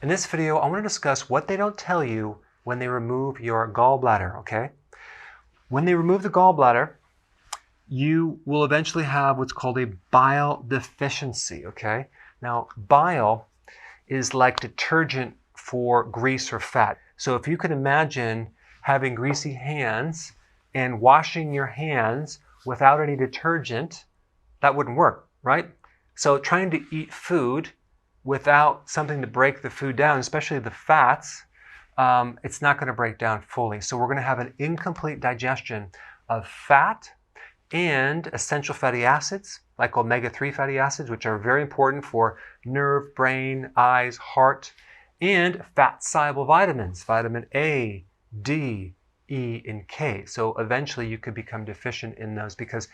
In this video, I want to discuss what they don't tell you when they remove your gallbladder, okay? When they remove the gallbladder, you will eventually have what's called a bile deficiency, okay? Now, bile is like detergent for grease or fat. So if you can imagine having greasy hands and washing your hands without any detergent, that wouldn't work, right? So trying to eat food without something to break the food down, especially the fats, it's not going to break down fully. So we're going to have an incomplete digestion of fat and essential fatty acids, like omega-3 fatty acids, which are very important for nerve, brain, eyes, heart, and fat-soluble vitamins, vitamin A, D, E, and K. So eventually you could become deficient in those because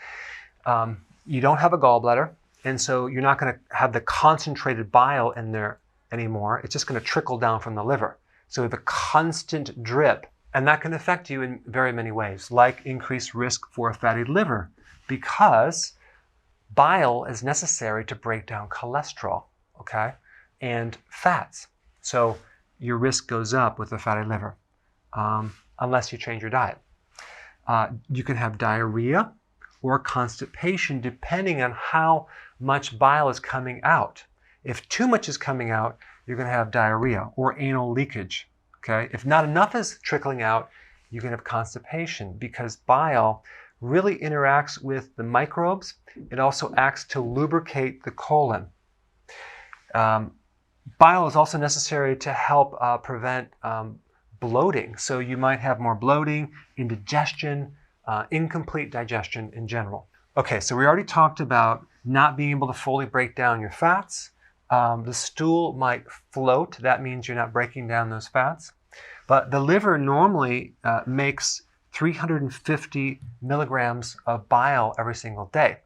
you don't have a gallbladder, and so you're not going to have the concentrated bile in there anymore. It's just going to trickle down from the liver. So we have a constant drip, and that can affect you in very many ways, like increased risk for a fatty liver, because bile is necessary to break down cholesterol, okay, and fats. So your risk goes up with a fatty liver, unless you change your diet. You can have diarrhea or constipation depending on how much bile is coming out. If too much is coming out, you're going to have diarrhea or anal leakage. Okay? If not enough is trickling out, you can have constipation because bile really interacts with the microbes. It also acts to lubricate the colon. Bile is also necessary to help prevent bloating. So you might have more bloating, indigestion, incomplete digestion in general. Okay, so we already talked about not being able to fully break down your fats. The stool might float. That means you're not breaking down those fats. But the liver normally makes 350 milligrams of bile every single day.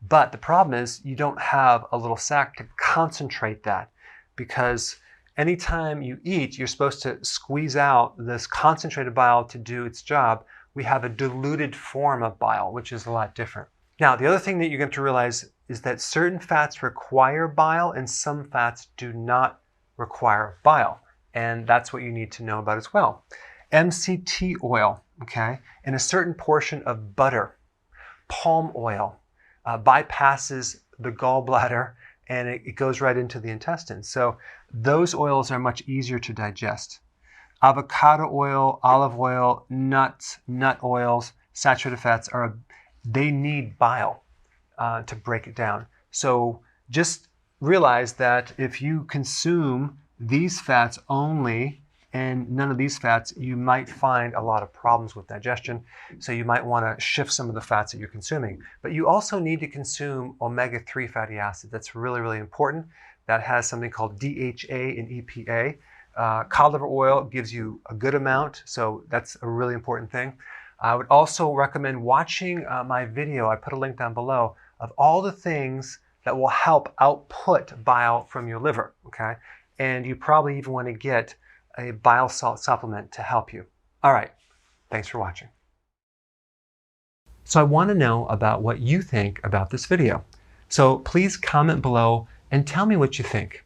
But the problem is you don't have a little sac to concentrate that, because anytime you eat, you're supposed to squeeze out this concentrated bile to do its job. We have a diluted form of bile, which is a lot different. Now, the other thing that you're going to realize is that certain fats require bile and some fats do not require bile. And that's what you need to know about as well. MCT oil, okay, and a certain portion of butter, palm oil, bypasses the gallbladder and it goes right into the intestine. So those oils are much easier to digest. Avocado oil, olive oil, nuts, nut oils, saturated fats, they need bile to break it down. So just realize that if you consume these fats only and none of these fats, you might find a lot of problems with digestion. So you might want to shift some of the fats that you're consuming. But you also need to consume omega-3 fatty acids. That's really, really important. That has something called DHA and EPA. Cod liver oil gives you a good amount, so that's a really important thing. I would also recommend watching my video, I put a link down below, of all the things that will help output bile from your liver, okay? And you probably even want to get a bile salt supplement to help you. All right, thanks for watching. So I want to know about what you think about this video. So please comment below and tell me what you think.